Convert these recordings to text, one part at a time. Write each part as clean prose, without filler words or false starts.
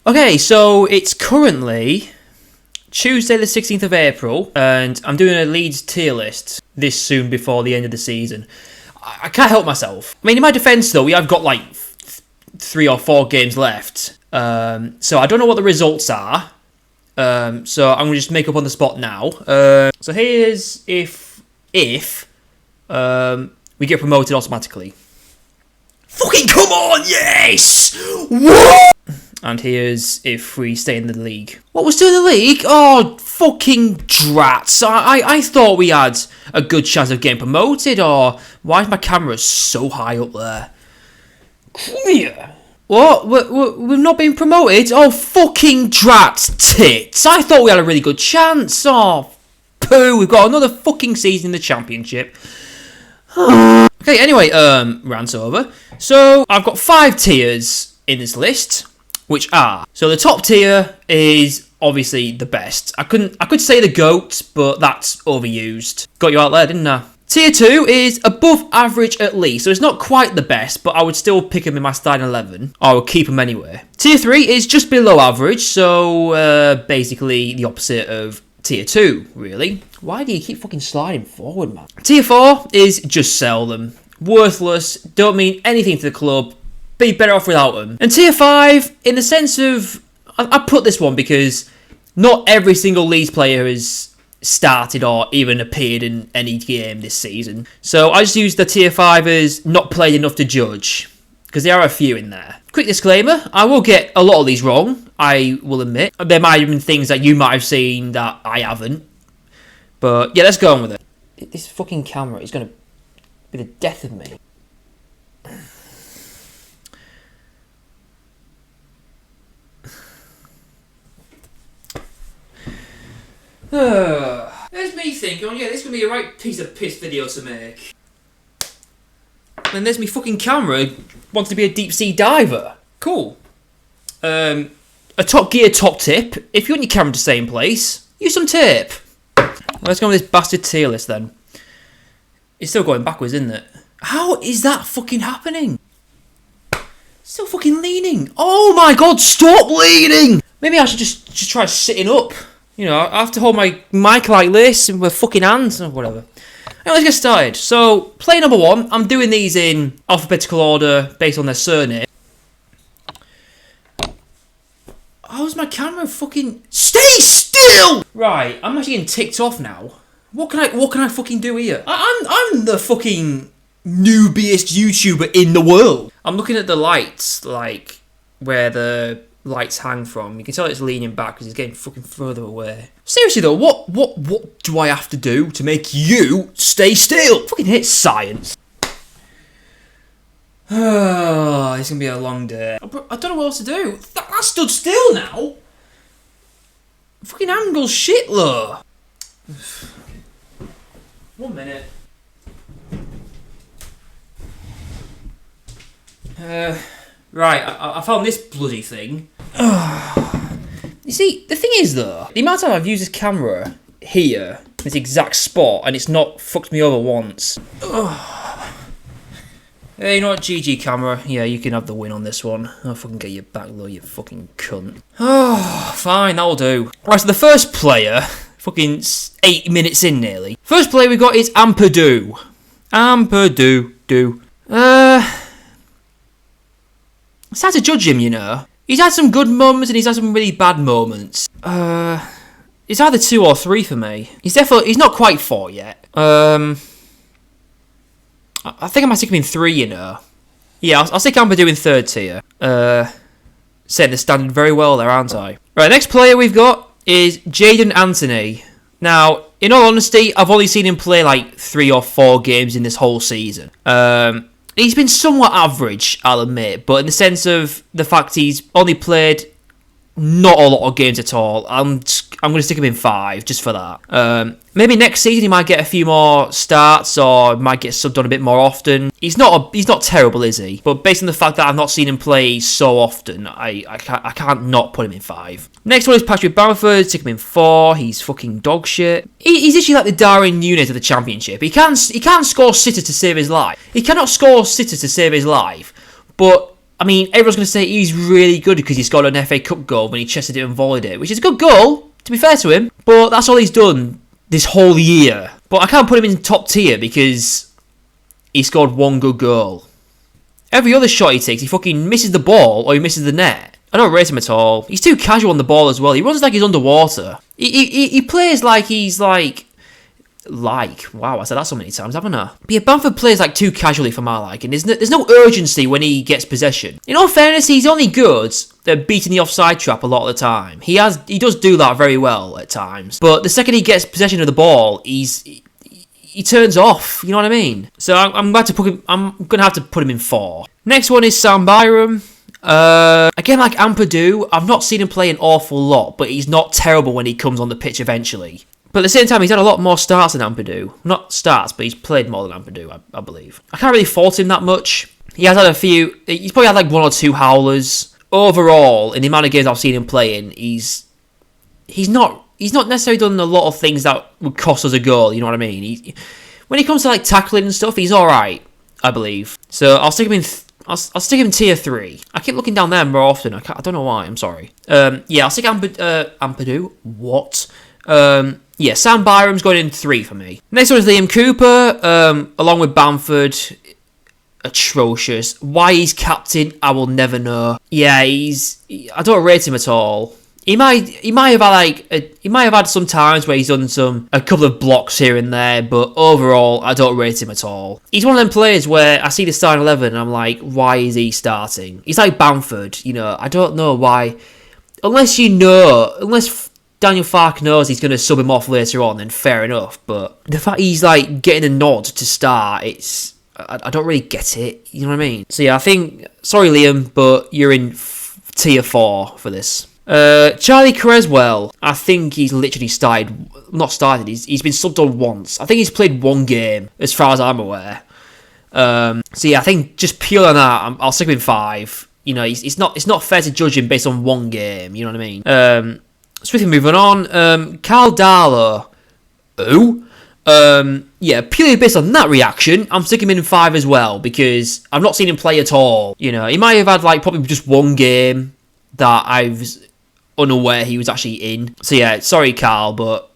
Okay, so it's currently Tuesday the 16th of April, and I'm doing a Leeds tier list this soon before the end of the season. I can't help myself. I mean, in my defence though, we have got like 3 or 4 games left. So I don't know what the results are. So I'm going to just make up on the spot now. So here's if we get promoted automatically. Fucking come on, yes! What? And here's if we stay in the league. What, we're still in the league? Oh, fucking drats. I thought we had a good chance of getting promoted, or why is my camera so high up there? Come here. What? We've not been promoted? Oh, fucking drats tits. I thought we had a really good chance. Oh, poo. We've got another fucking season in the championship. Okay, anyway, rant's over. So, I've got 5 tiers in this list, which are... So, the top tier is obviously the best. I could say the GOAT, but that's overused. Got you out there, didn't I? Tier 2 is above average at least, so it's not quite the best, but I would still pick him in my starting 11. I would keep him anyway. Tier 3 is just below average, so basically the opposite of Tier 2, really. Why do you keep fucking sliding forward, man? Tier 4 is just sell them. Worthless, don't mean anything to the club, be better off without them. And Tier 5, in the sense of... I put this one because not every single Leeds player is... started or even appeared in any game this season. So I just use the tier 5 as not played enough to judge, because there are a few in there. Quick disclaimer, I will get a lot of these wrong, I will admit. There might have been things that you might have seen that I haven't. But yeah, let's go on with it. This fucking camera is going to be the death of me. There's me thinking, oh yeah, this is going to be a right piece of piss video to make. And there's me fucking camera, wants to be a deep sea diver. Cool. A Top Gear top tip, if you want your camera to stay in place, use some tape. Let's go with this bastard tier list then. It's still going backwards, isn't it? How is that fucking happening? Still fucking leaning. Oh my god, stop leaning! Maybe I should just try sitting up. You know, I have to hold my mic like this with fucking hands or whatever. Anyway, let's get started. So, player number 1, I'm doing these in alphabetical order based on their surname. How's my camera fucking... Stay still! Right, I'm actually getting ticked off now. What can I fucking do here? I'm the fucking noobiest YouTuber in the world. I'm looking at the lights, like, where the... lights hang from. You can tell it's leaning back because it's getting fucking further away. Seriously though, what do I have to do to make you stay still? I fucking hate science. Oh, it's gonna be a long day. I don't know what else to do. That stood still now. Fucking angle's shit though. 1 minute. Right, I found this bloody thing. You see, the thing is though, the amount of time I've used this camera here, this exact spot, and it's not fucked me over once. Hey, you know what, GG camera, yeah, you can have the win on this one. I'll fucking get you back though, you fucking cunt. Oh, fine, that'll do. Right, so the first player, fucking 8 minutes in nearly. First player we got is Ampadu. It's hard to judge him, you know. He's had some good moments and he's had some really bad moments. It's either 2 or 3 for me. He's not quite 4 yet. I think I might stick him in 3, you know. Yeah, I'll stick Ampadu in 3rd tier. Setting the standard very well there, aren't I? Right, next player we've got is Jadon Anthony. Now, in all honesty, I've only seen him play like 3 or 4 games in this whole season. He's been somewhat average, I'll admit, but in the sense of the fact he's only played not a lot of games at all, I'm going to stick him in 5 just for that. Maybe next season he might get a few more starts or might get subbed on a bit more often. He's not terrible, is he? But based on the fact that I've not seen him play so often, I can't not put him in 5. Next one is Patrick Bamford. Stick him in 4. He's fucking dog shit. He's actually like the Darwin Núñez of the Championship. He can't score sitters to save his life. He cannot score sitters to save his life, but I mean, everyone's going to say he's really good because he scored an FA Cup goal when he chested it and volleyed it, which is a good goal, to be fair to him. But that's all he's done this whole year. But I can't put him in top tier because he scored one good goal. Every other shot he takes, he fucking misses the ball or he misses the net. I don't rate him at all. He's too casual on the ball as well. He runs like he's underwater. He plays like he's wow, I said that so many times, haven't I? But yeah, Bamford plays like too casually for my liking. There's no urgency when he gets possession. In all fairness, he's only good at beating the offside trap a lot of the time. He does do that very well at times. But the second he gets possession of the ball, he turns off. You know what I mean? So I'm gonna have to put him in 4. Next one is Sam Byram. Again, like Ampadu, I've not seen him play an awful lot, but he's not terrible when he comes on the pitch eventually. But at the same time, he's had a lot more starts than Ampadu. Not starts, but he's played more than Ampadu, I believe. I can't really fault him that much. He has had a few... He's probably had like 1 or 2 howlers. Overall, in the amount of games I've seen him playing, he's not necessarily done a lot of things that would cost us a goal, you know what I mean? When it comes to like tackling and stuff, he's alright, I believe. So I'll stick him in... I'll stick him in tier 3. I keep looking down there more often. I don't know why, I'm sorry. Yeah, I'll stick Ampadu. What? Yeah, Sam Byram's going in 3 for me. Next one is Liam Cooper, along with Bamford. Atrocious. Why he's captain, I will never know. Yeah, I don't rate him at all. He might have had some times where he's done a couple of blocks here and there, but overall, I don't rate him at all. He's one of them players where I see the starting 11 and I'm like, why is he starting? He's like Bamford, you know. I don't know why. Unless Daniel Farke knows he's going to sub him off later on, then fair enough. But the fact he's like getting a nod to start, I don't really get it. You know what I mean? So yeah, I think, sorry Liam, but you're in tier 4 for this. Charlie Creswell, I think he's literally he's been subbed on once. I think he's played 1 game, as far as I'm aware. So yeah, I think just purely on that, I'll stick him in 5. You know, it's not fair to judge him based on 1 game. You know what I mean? Swiftly moving on, Carl Darlow. Yeah, purely based on that reaction, I'm sticking him in 5 as well, because I've not seen him play at all. You know, he might have had like probably just 1 game that I was unaware he was actually in. So yeah, sorry Carl, but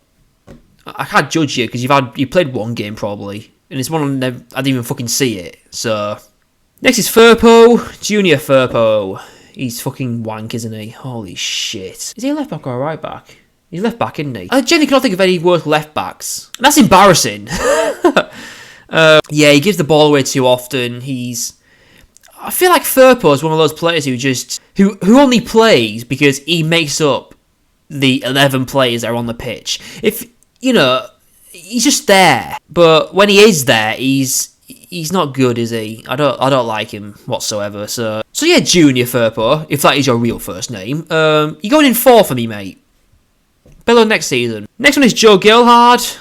I can't judge you because you played 1 game probably, and it's one I didn't even fucking see it. So next is Firpo, Junior Firpo. He's fucking wank, isn't he? Holy shit. Is he a left back or a right back? He's left back, isn't he? I genuinely cannot think of any worse left backs. And that's embarrassing. Yeah, he gives the ball away too often. I feel like Firpo is one of those players who only plays because he makes up the 11 players that are on the pitch. If, you know, he's just there. But when he is there, he's not good, is he? I don't like him whatsoever. So yeah, Junior Firpo, if that is your real first name. You're going in 4 for me, mate. Below next season. Next one is Joe Gilhard.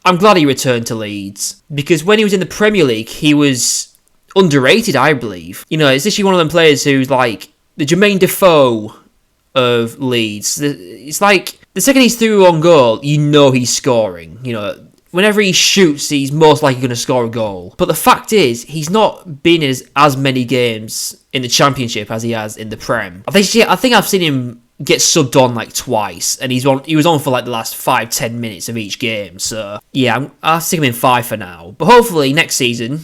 I'm glad he returned to Leeds, because when he was in the Premier League, he was underrated, I believe. You know, it's literally one of them players who's like the Jermaine Defoe of Leeds. It's like the second he's through on goal, you know he's scoring. You know, whenever he shoots, he's most likely going to score a goal. But the fact is, he's not been in as many games in the Championship as he has in the Prem. I think I've seen him get subbed on like twice, and he was on for like the last 5-10 minutes of each game. So yeah, I'll stick him in 5 for now. But hopefully next season,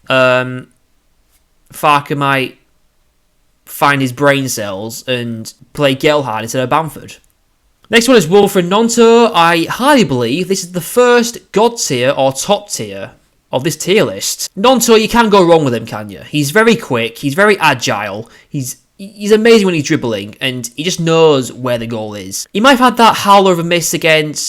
Farke might find his brain cells and play Gelhard instead of Bamford. Next one is Wilfred Gnonto. I highly believe this is the first god tier or top tier of this tier list. Gnonto, you can't go wrong with him, can you? He's very quick, he's very agile, he's amazing when he's dribbling, and he just knows where the goal is. He might have had that howler of a miss against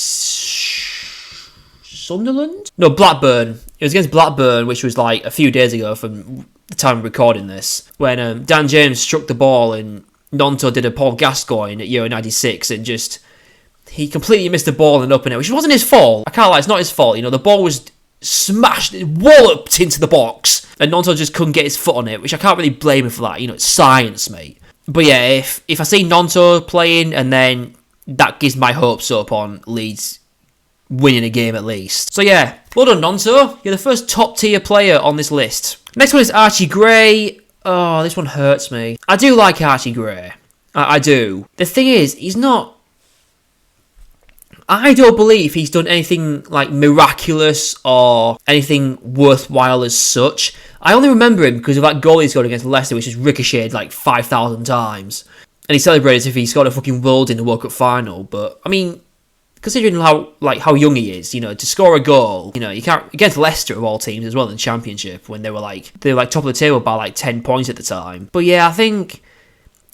Sunderland? No, Blackburn. It was against Blackburn, which was like a few days ago from the time of recording this, when Dan James struck the ball and Gnonto did a Paul Gascoigne at Euro 96 and he completely missed the ball and up in it, which wasn't his fault. I can't lie, it's not his fault. You know, the ball was smashed, walloped into the box, and Gnonto just couldn't get his foot on it, which I can't really blame him for that. You know, it's science, mate. But yeah, if I see Gnonto playing, and then that gives my hopes up on Leeds winning a game at least. So yeah, well done, Gnonto. You're the first top tier player on this list. Next one is Archie Gray. Oh, this one hurts me. I do like Archie Gray. I do. The thing is, he's not... I don't believe he's done anything like miraculous or anything worthwhile as such. I only remember him because of that goal he scored against Leicester, which is ricocheted like 5,000 times. And he celebrated as if he scored a fucking world in the World Cup final. But, I mean, considering how young he is, to score a goal, you can't... Against Leicester, of all teams, as well, in the Championship, when they were top of the table by like 10 points at the time. But yeah, I think...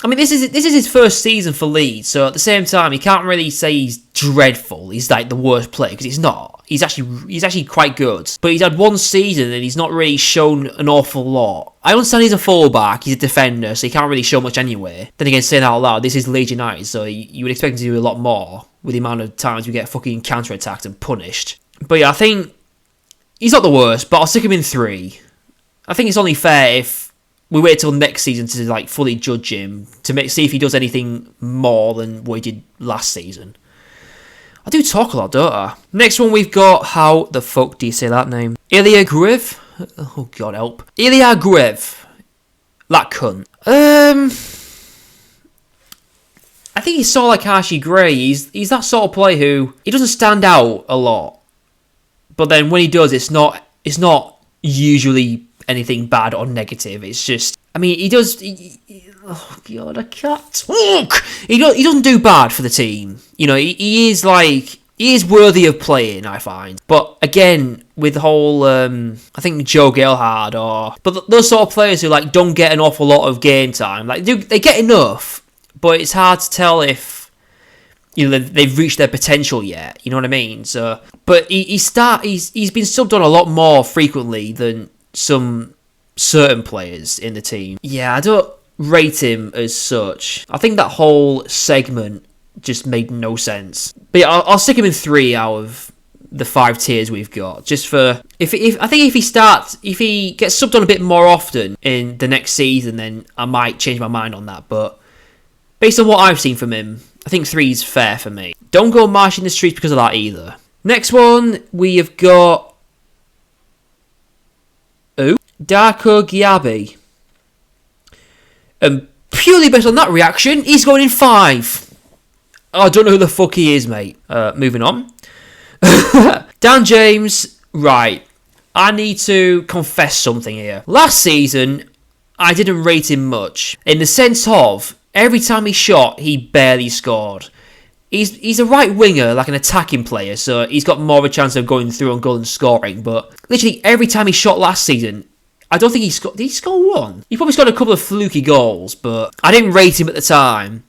I mean, this is his first season for Leeds, so at the same time, you can't really say he's dreadful. He's like the worst player, because he's not. He's actually quite good. But he's had one season and he's not really shown an awful lot. I understand he's a fullback, he's a defender, so he can't really show much anyway. Then again, saying that out loud, this is Leeds United, so you would expect him to do a lot more with the amount of times we get fucking counter-attacked and punished. But yeah, I think he's not the worst, but I'll stick him in 3. I think it's only fair if we wait till next season to fully judge him, to see if he does anything more than what he did last season. I do talk a lot, don't I? Next one we've got, how the fuck do you say that name? Ilya Griv? Oh god help. Ilya Griv. That cunt. I think he's sort of like Archie Gray. He's that sort of player who, he doesn't stand out a lot. But then when he does, it's not usually anything bad or negative. It's just, I mean, he does... oh god, I can't talk! He doesn't do bad for the team. He is worthy of playing, I find. But again, with the whole, I think Joe Gelhardt but those sort of players who don't get an awful lot of game time, they get enough, but it's hard to tell if they've reached their potential yet. You know what I mean? So, but he's been subbed on a lot more frequently than some certain players in the team. Yeah, I don't rate him as such. I think that whole segment just made no sense. But yeah, I'll stick him in 3 out of the 5 tiers we've got. Just for if he gets subbed on a bit more often in the next season, then I might change my mind on that. But based on what I've seen from him, I think 3 is fair for me. Don't go marching the streets because of that either. Next one we have got Darko Gyabi. And purely based on that reaction, he's going in 5. I don't know who the fuck he is, mate. Moving on. Dan James, right. I need to confess something here. Last season, I didn't rate him much. In the sense of, every time he shot, he barely scored. He's a right winger, like an attacking player, so he's got more of a chance of going through on goal and scoring. But literally every time he shot last season, I don't think he scored. Did he score one? He probably scored a couple of fluky goals, but I didn't rate him at the time.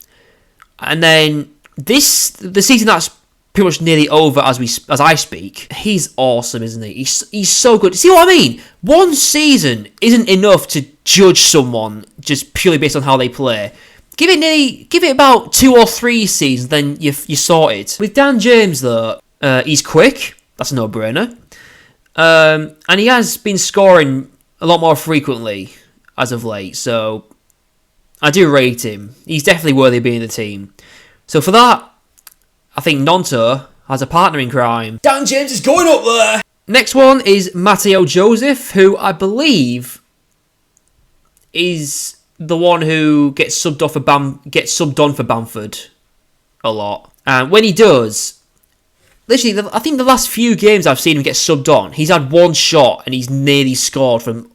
And then the season that's pretty much nearly over as I speak, he's awesome, isn't he? He's so good. See what I mean? One season isn't enough to judge someone just purely based on how they play. Give it about 2 or 3 seasons, then you sort it. With Dan James though, he's quick. That's a no-brainer. And he has been scoring a lot more frequently as of late, so I do rate him. He's definitely worthy of being in the team. So for that, I think Nonto has a partner in crime. Dan James is going up there! Next one is Matteo Joseph, who I believe is the one who gets subbed on for Bamford a lot. And when he does, literally, I think the last few games I've seen him get subbed on, he's had one shot and he's nearly scored from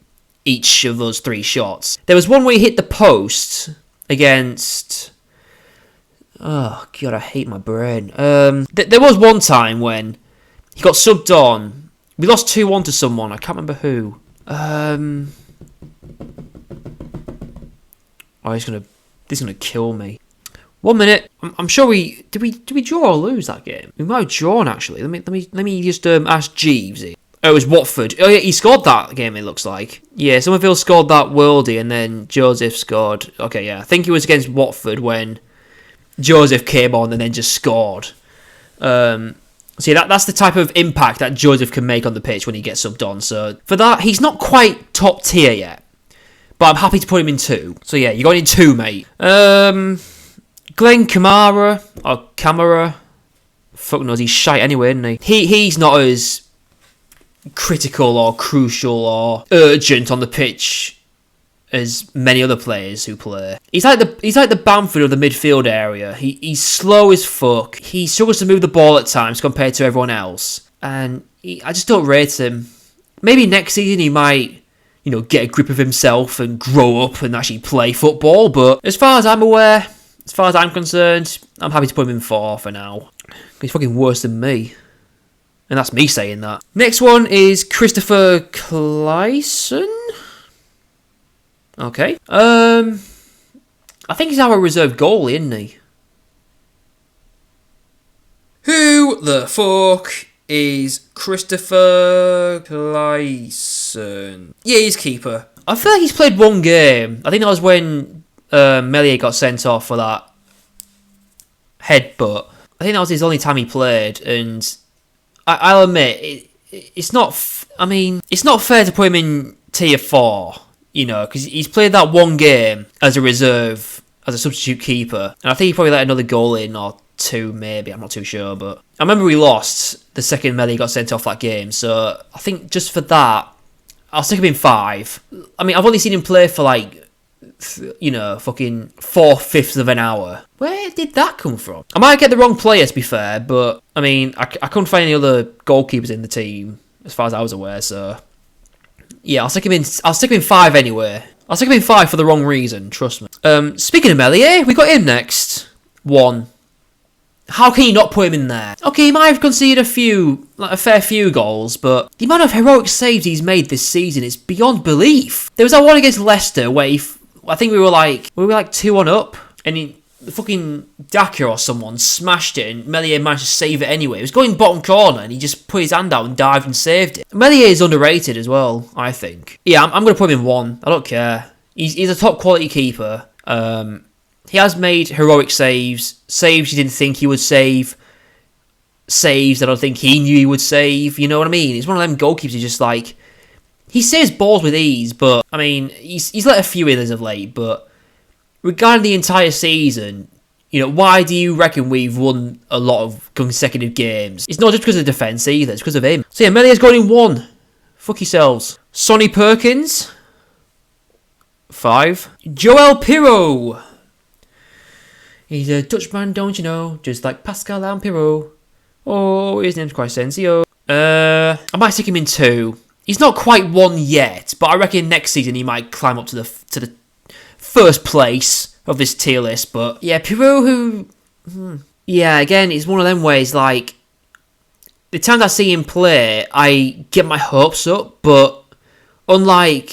each of those 3 shots. There was one where he hit the post against... oh, God, I hate my brain. There was one time when he got subbed on. We lost 2-1 to someone. I can't remember who. Oh, this is gonna kill me. 1 minute. I'm sure we did we draw or lose that game? We might have drawn actually. Let me just ask Jeeves. Oh, it was Watford. Oh yeah, he scored that game. It looks like. Yeah, Somerville scored that worldie, and then Joseph scored. Okay, yeah, I think it was against Watford when Joseph came on and then just scored. So yeah, that's the type of impact that Joseph can make on the pitch when he gets subbed on. So for that, he's not quite top tier yet, but I'm happy to put him in 2. So yeah, you're going in 2, mate. Glenn Kamara or Camara, fuck knows, he's shite anyway, isn't he? He's not as critical or crucial or urgent on the pitch as many other players who play. He's like the Bamford of the midfield area. He's slow as fuck. He struggles to move the ball at times compared to everyone else, and I just don't rate him. Maybe next season he might, get a grip of himself and grow up and actually play football. But as far as I'm aware, as far as I'm concerned, I'm happy to put him in 4 for now. He's fucking worse than me. And that's me saying that. Next one is Christopher Clyson. Okay. I think he's our reserve goalie, isn't he? Who the fuck is Christopher Clyson? Yeah, he's keeper. I feel like he's played one game. I think that was when Meslier got sent off for that headbutt. I think that was his only time he played, and I'll admit, it's not... it's not fair to put him in tier 4, because he's played that one game as a reserve, as a substitute keeper, and I think he probably let another goal in, or 2 maybe, I'm not too sure, but I remember we lost the second Meslier got sent off that game, so I think just for that, I'll stick him in 5. I've only seen him play for fucking 4/5 of an hour. Where did that come from? I might get the wrong player, to be fair, but I couldn't find any other goalkeepers in the team as far as I was aware. So yeah, I'll stick him in 5 anyway. I'll stick him in 5 for the wrong reason. Trust me. Speaking of Meslier, we got him next. 1. How can you not put him in there? Okay, he might have conceded a fair few goals, but the amount of heroic saves he's made this season is beyond belief. There was that one against Leicester where I think we were like 2-1 up, and the fucking Daka or someone smashed it, and Meslier managed to save it anyway. It was going bottom corner, and he just put his hand out and dived and saved it. Meslier is underrated as well, I think. Yeah, I'm going to put him in 1. I don't care. He's a top quality keeper. He has made heroic saves you didn't think he would save, saves that I don't think he knew he would save. You know what I mean? He's one of them goalkeepers who just he saves balls with ease, but he's let a few in as of late. But regarding the entire season, why do you reckon we've won a lot of consecutive games? It's not just because of defence either; it's because of him. So yeah, Melia's going in 1. Fuck yourselves. Sonny Perkins, 5. Joel Pirro. He's a Dutchman, don't you know? Just like Pascal and Pirro. Oh, his name's Crescencio. I might stick him in 2. He's not quite 1 yet, but I reckon next season he might climb up to the first place of this tier list. But yeah, Pirro, yeah, again, it's one of them ways. The times I see him play, I get my hopes up. But unlike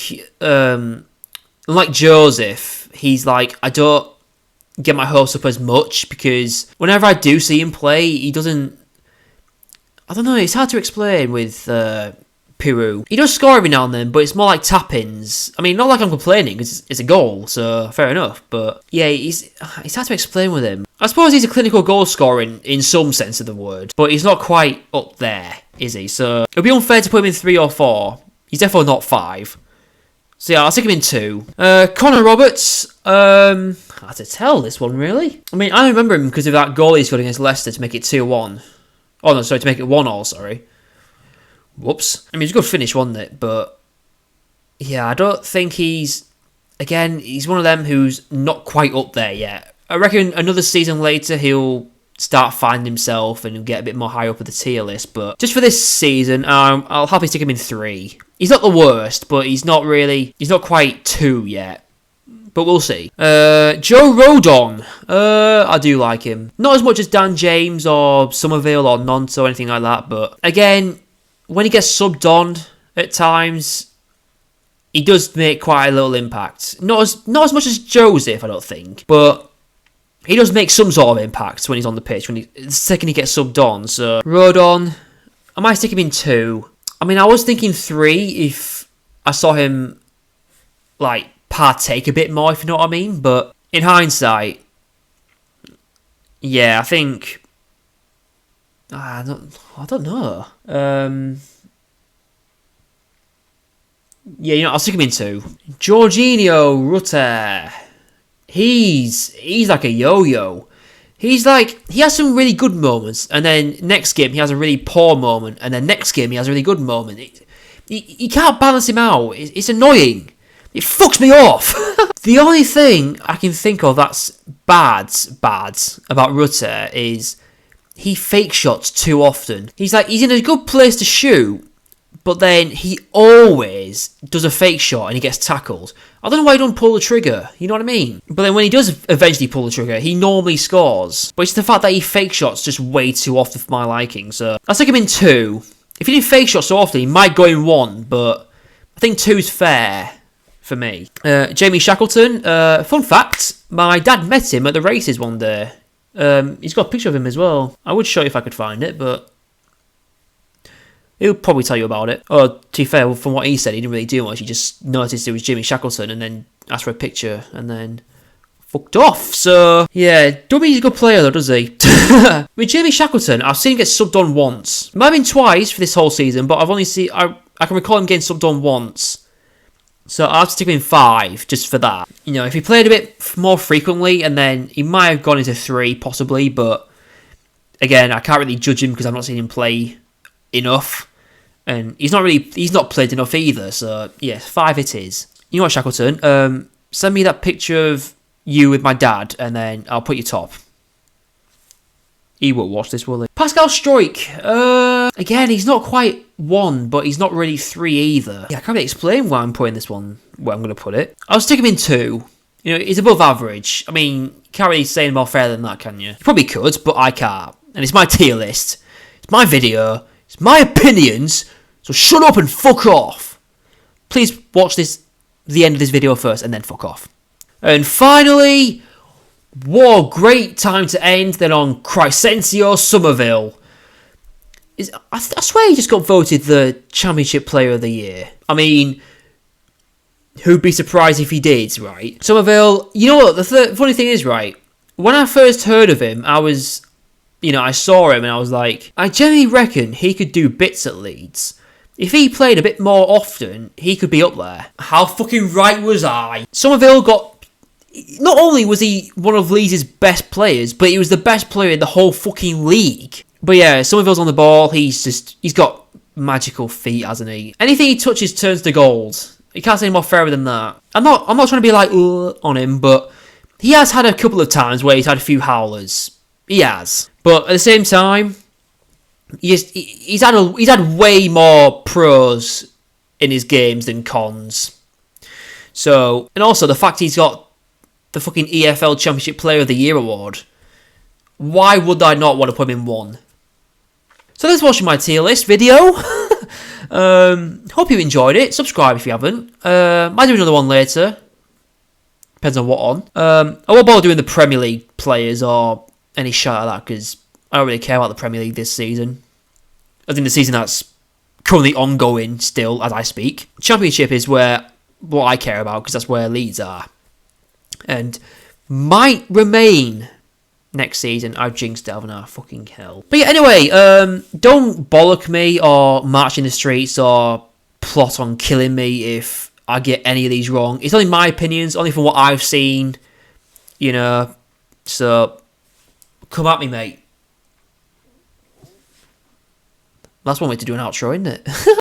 Joseph, he's I don't get my hopes up as much, because whenever I do see him play, he doesn't... I don't know, it's hard to explain with Pirro. He does score every now and then, but it's more like tap-ins. Not like I'm complaining, because it's a goal, so fair enough. But yeah, it's hard to explain with him. I suppose he's a clinical goal scorer in some sense of the word, but he's not quite up there, is he? So it would be unfair to put him in 3 or 4. He's definitely not 5. So yeah, I'll stick him in 2. Connor Roberts, hard to tell this one, really. I remember him because of that goal he scored against Leicester to make it 2-1. Oh no, sorry, to make it 1-1, sorry. Whoops. It was a good finish, wasn't it? But yeah, I don't think he's one of them who's not quite up there yet. I reckon another season later he'll start finding himself and he'll get a bit more high up at the tier list. But just for this season, I'll happily stick him in 3. He's not the worst, but he's not quite 2 yet. But we'll see. Joe Rodon. I do like him. Not as much as Dan James or Somerville or Nonto or anything like that. But again, when he gets subbed on at times, he does make quite a little impact. Not as much as Joseph, I don't think. But he does make some sort of impact when he's on the pitch. The second he gets subbed on. So Rodon, I might stick him in 2. I was thinking 3 if I saw him partake a bit more, if you know what I mean. But in hindsight, yeah, I think I don't know. Yeah, I'll stick him in 2. Jorginho Rutter. He's like a yo-yo. He has some really good moments, and then next game he has a really poor moment, and then next game he has a really good moment. You can't balance him out. It's annoying. It fucks me off. The only thing I can think of that's bad about Rutter is he fake shots too often. He's in a good place to shoot, but then he always does a fake shot and he gets tackled. I don't know why he don't pull the trigger, you know what I mean? But then when he does eventually pull the trigger, he normally scores. But it's the fact that he fake shots just way too often for my liking, so I'll stick him in 2. If he didn't fake shots so often, he might go in 1, but I think 2's fair for me. Jamie Shackleton, fun fact, my dad met him at the races one day. He's got a picture of him as well. I would show you if I could find it, but he'll probably tell you about it. Or, to be fair, from what he said, he didn't really do much. He just noticed it was Jimmy Shackleton and then asked for a picture and then fucked off. So, yeah, don't mean he's a good player though, does he? With Jamie Shackleton, I've seen him get subbed on once. Might have been twice for this whole season, but I've only seen... I can recall him getting subbed on once. So I'll have to stick him in 5 just for that. You know, if he played a bit more frequently, and then he might have gone into 3 possibly, but again, I can't really judge him because I've not seen him play enough, and he's not played enough either. So yeah, 5 it is. You know what, Shackleton? Send me that picture of you with my dad, and then I'll put you top. He won't watch this, will he? Pascal Struijk. Again, he's not quite 1, but he's not really 3 either. Yeah, I can't really explain why I'm putting this one where I'm going to put it. I'll stick him in 2. You know, he's above average. I mean, you can't really say more fair than that, can you? You probably could, but I can't. And it's my tier list. It's my video. It's my opinions. So shut up and fuck off. Please watch the end of this video first and then fuck off. And finally... what a great time to end than on Crysencio Somerville. I swear he just got voted the Championship Player of the Year. I mean, who'd be surprised if he did, right? Somerville, you know what, the funny thing is, right, when I first heard of him, I saw him and I was like, I genuinely reckon he could do bits at Leeds. If he played a bit more often, he could be up there. How fucking right was I? Somerville got... Not only was he one of Leeds' best players, but he was the best player in the whole fucking league. But yeah, Somerville's on the ball. He's got magical feet, hasn't he? Anything he touches turns to gold. You can't say more fairer than that. I'm not trying to be like on him, but he has had a couple of times where he's had a few howlers. He has, but at the same time, he's had way more pros in his games than cons. So, and also the fact he's got the fucking EFL Championship Player of the Year award. Why would I not want to put him in 1? So let's watch my tier list video. Hope you enjoyed it. Subscribe if you haven't. Might do another one later. Depends on what on. I won't bother doing the Premier League players or any shit like that because I don't really care about the Premier League this season. I think the season that's currently ongoing still as I speak. Championship is what I care about because that's where Leeds are. And might remain next season. I've jinxed it, haven't I? Fucking hell. But yeah, anyway, don't bollock me or march in the streets or plot on killing me if I get any of these wrong. It's only my opinions, only from what I've seen, you know. So, come at me, mate. That's one way to do an outro, isn't it?